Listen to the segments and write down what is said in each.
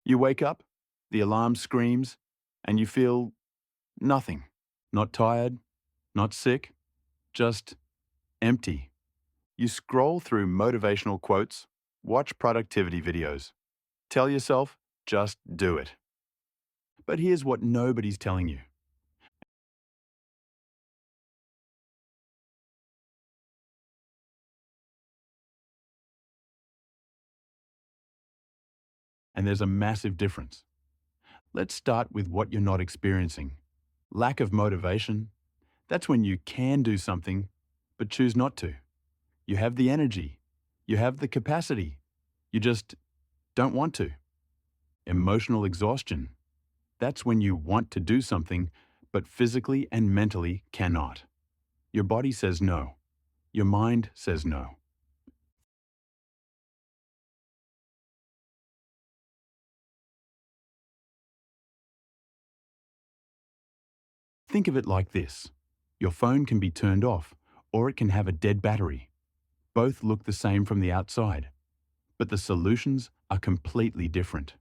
You wake up, the alarm screams, and you feel nothing. Not tired, not sick, just empty. You scroll through motivational quotes, watch productivity videos. Tell yourself, just do it. But here's what nobody's telling you. And there's a massive difference. Let's start with what you're not experiencing. Lack of motivation, that's when you can do something, but choose not to. You have the energy, you have the capacity, you just don't want to. Emotional exhaustion, that's when you want to do something, but physically and mentally cannot. Your body says no. Your mind says no. Think of it like this. Your phone can be turned off, or it can have a dead battery. Both look the same from the outside, but the solutions are completely different.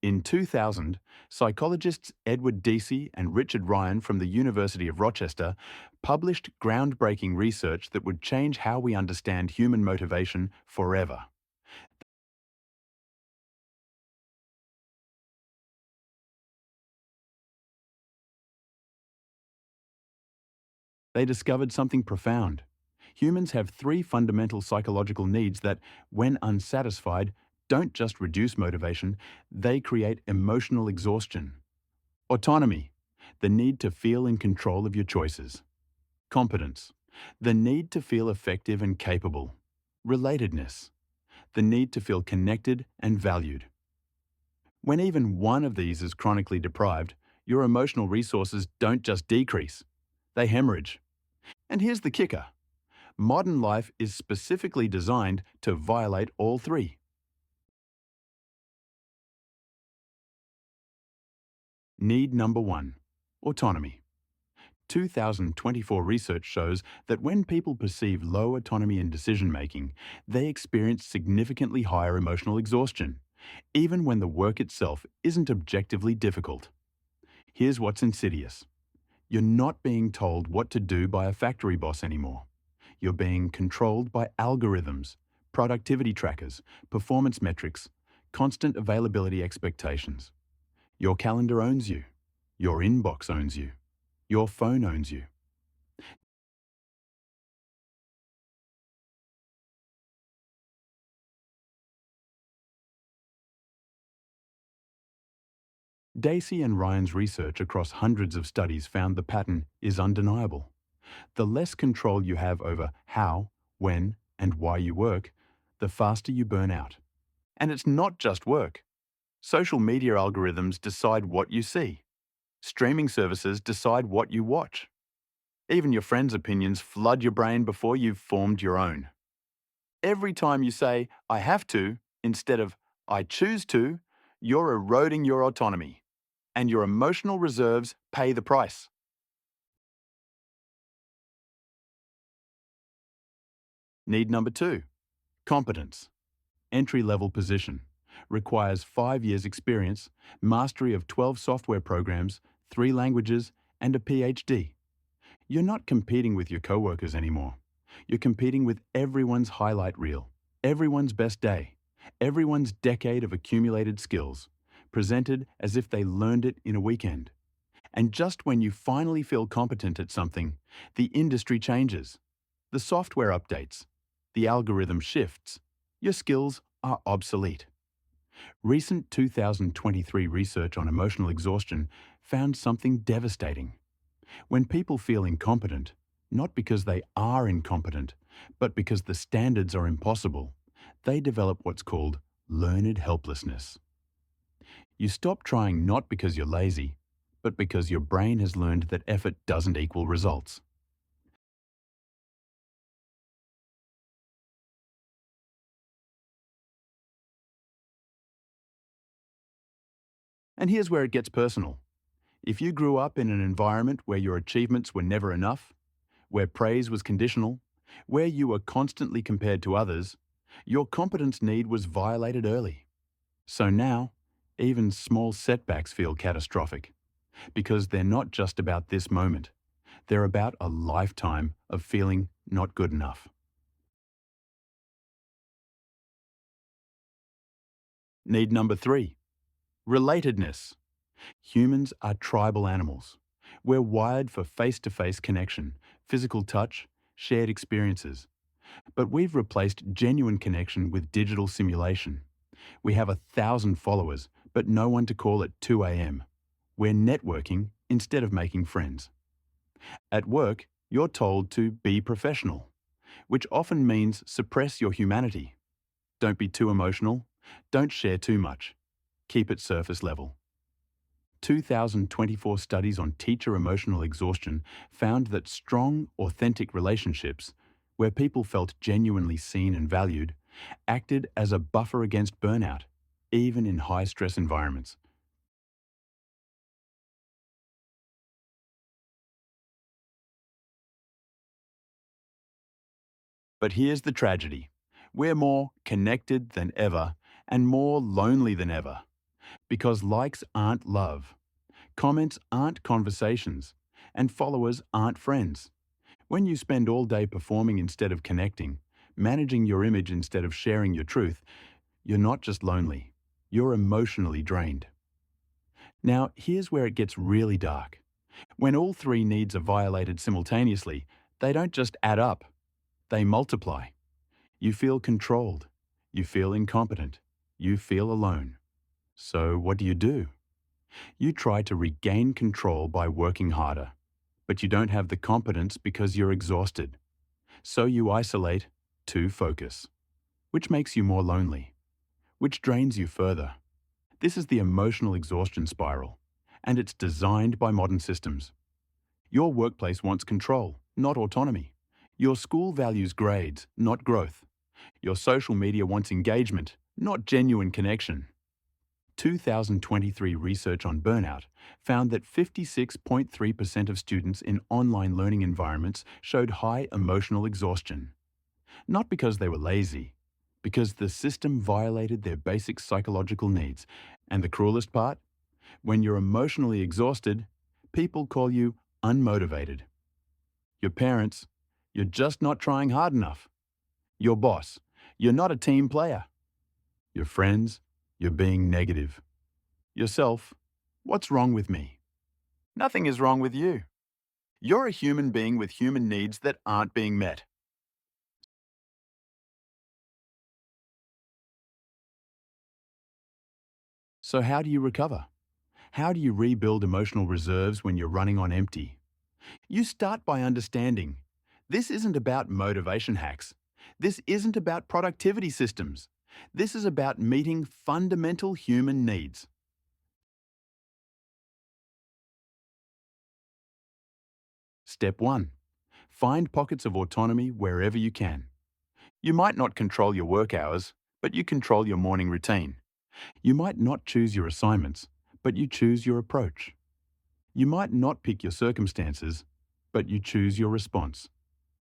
In 2000, psychologists Edward Deci and Richard Ryan from the University of Rochester published groundbreaking research that would change how we understand human motivation forever. They discovered something profound. Humans have three fundamental psychological needs that, when unsatisfied, don't just reduce motivation, they create emotional exhaustion. Autonomy, the need to feel in control of your choices. Competence, the need to feel effective and capable. Relatedness, the need to feel connected and valued. When even one of these is chronically deprived, your emotional resources don't just decrease, they hemorrhage. And here's the kicker. Modern life is specifically designed to violate all three. Need number one, autonomy. 2024 research shows that when people perceive low autonomy in decision making, they experience significantly higher emotional exhaustion, even when the work itself isn't objectively difficult. Here's what's insidious. You're not being told what to do by a factory boss anymore. You're being controlled by algorithms, productivity trackers, performance metrics, constant availability expectations. Your calendar owns you. Your inbox owns you. Your phone owns you. Dacey and Ryan's research across hundreds of studies found the pattern is undeniable. The less control you have over how, when, and why you work, the faster you burn out. And it's not just work. Social media algorithms decide what you see. Streaming services decide what you watch. Even your friends' opinions flood your brain before you've formed your own. Every time you say, I have to, instead of I choose to, you're eroding your autonomy. And your emotional reserves pay the price. Need number two, competence. Entry-level position. Requires 5 years experience, mastery of 12 software programs, 3 languages, and a PhD. You're not competing with your coworkers anymore. You're competing with everyone's highlight reel, everyone's best day, everyone's decade of accumulated skills, presented as if they learned it in a weekend. And just when you finally feel competent at something, the industry changes. The software updates. The algorithm shifts. Your skills are obsolete. Recent 2023 research on emotional exhaustion found something devastating. When people feel incompetent, not because they are incompetent, but because the standards are impossible, they develop what's called learned helplessness. You stop trying not because you're lazy, but because your brain has learned that effort doesn't equal results. And here's where it gets personal. If you grew up in an environment where your achievements were never enough, where praise was conditional, where you were constantly compared to others, your competence need was violated early. So now, Even small setbacks feel catastrophic because they're not just about this moment. They're about a lifetime of feeling not good enough. Need number 3, relatedness. Humans are tribal animals. We're wired for face-to-face connection, physical touch, shared experiences. But we've replaced genuine connection with digital simulation. We have 1,000 followers, but no one to call at 2 a.m. We're networking instead of making friends. At work, you're told to be professional, which often means suppress your humanity. Don't be too emotional. Don't share too much. Keep it surface level. 2024 studies on teacher emotional exhaustion found that strong, authentic relationships, where people felt genuinely seen and valued, acted as a buffer against burnout, even in high-stress environments. But here's the tragedy. We're more connected than ever and more lonely than ever because likes aren't love, comments aren't conversations, and followers aren't friends. When you spend all day performing instead of connecting, managing your image instead of sharing your truth, you're not just lonely, you're emotionally drained. Now, here's where it gets really dark. When all three needs are violated simultaneously, they don't just add up, they multiply. You feel controlled, you feel incompetent, you feel alone. So what do? You try to regain control by working harder, but you don't have the competence because you're exhausted. So you isolate to focus, which makes you more lonely, which drains you further. This is the emotional exhaustion spiral, and it's designed by modern systems. Your workplace wants control, not autonomy. Your school values grades, not growth. Your social media wants engagement, not genuine connection. 2023 research on burnout found that 56.3% of students in online learning environments showed high emotional exhaustion. Not because they were lazy, because the system violated their basic psychological needs. And the cruelest part? When you're emotionally exhausted, people call you unmotivated. Your parents, you're just not trying hard enough. Your boss, you're not a team player. Your friends, you're being negative. Yourself, what's wrong with me? Nothing is wrong with you. You're a human being with human needs that aren't being met. So how do you recover? How do you rebuild emotional reserves when you're running on empty? You start by understanding this isn't about motivation hacks. This isn't about productivity systems. This is about meeting fundamental human needs. Step 1. Find pockets of autonomy wherever you can. You might not control your work hours, but you control your morning routine. You might not choose your assignments, but you choose your approach. You might not pick your circumstances, but you choose your response.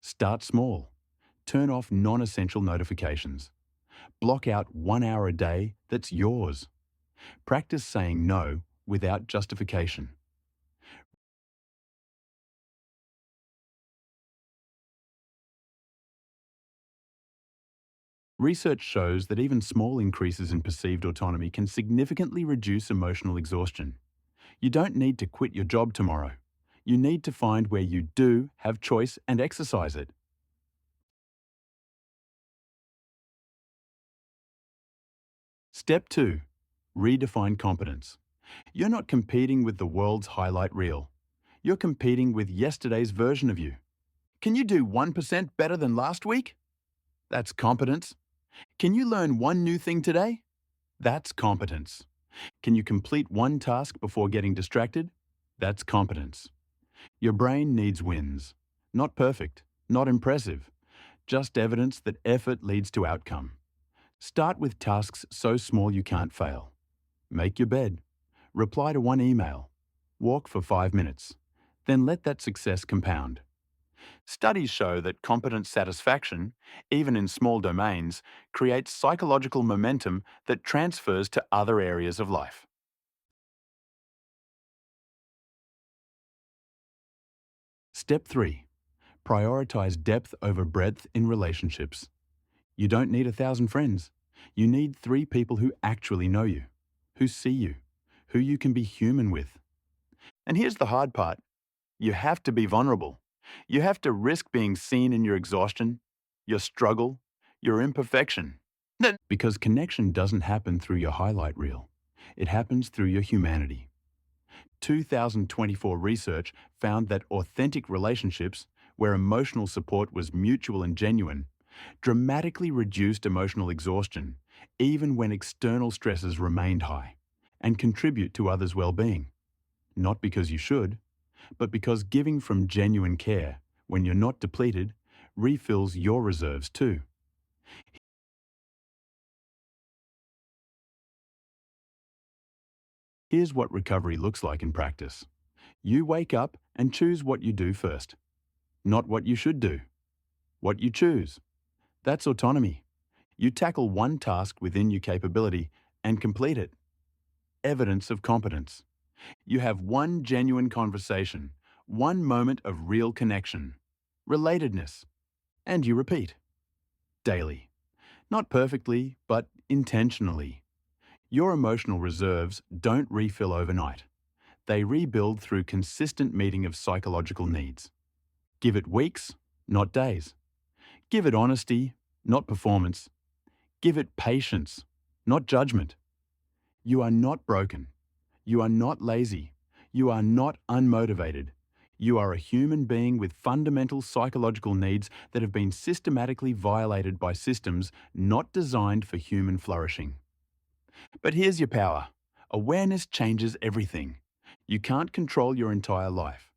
Start small. Turn off non-essential notifications. Block out 1 hour a day that's yours. Practice saying no without justification. Research shows that even small increases in perceived autonomy can significantly reduce emotional exhaustion. You don't need to quit your job tomorrow. You need to find where you do have choice and exercise it. Step 2. Redefine competence. You're not competing with the world's highlight reel. You're competing with yesterday's version of you. Can you do 1% better than last week? That's competence. Can you learn one new thing today? That's competence. Can you complete one task before getting distracted? That's competence. Your brain needs wins. Not perfect, not impressive, just evidence that effort leads to outcome. Start with tasks so small you can't fail. Make your bed. Reply to one email. Walk for 5 minutes. Then let that success compound. Studies show that competence satisfaction, even in small domains, creates psychological momentum that transfers to other areas of life. Step 3. Prioritize depth over breadth in relationships. You don't need 1,000 friends. You need 3 people who actually know you, who see you, who you can be human with. And here's the hard part. You have to be vulnerable. You have to risk being seen in your exhaustion, your struggle, your imperfection. Because connection doesn't happen through your highlight reel. It happens through your humanity. 2024 research found that authentic relationships, where emotional support was mutual and genuine, dramatically reduced emotional exhaustion, even when external stresses remained high, and contribute to others' well-being. Not because you should, but because giving from genuine care, when you're not depleted, refills your reserves too. Here's what recovery looks like in practice. You wake up and choose what you do first, not what you should do, what you choose. That's autonomy. You tackle one task within your capability and complete it. Evidence of competence. You have one genuine conversation, one moment of real connection, relatedness, and you repeat. Daily. Not perfectly, but intentionally. Your emotional reserves don't refill overnight. They rebuild through consistent meeting of psychological needs. Give it weeks, not days. Give it honesty, not performance. Give it patience, not judgment. You are not broken. You are not lazy. You are not unmotivated. You are a human being with fundamental psychological needs that have been systematically violated by systems not designed for human flourishing. But here's your power. Awareness changes everything. You can't control your entire life,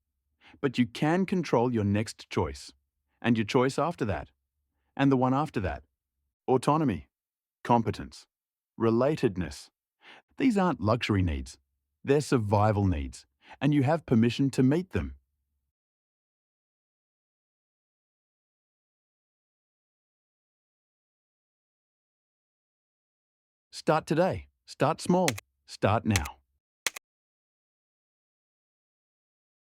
but you can control your next choice, and your choice after that, and the one after that. Autonomy, competence, relatedness. These aren't luxury needs. They're survival needs, and you have permission to meet them. Start today. Start small. Start now.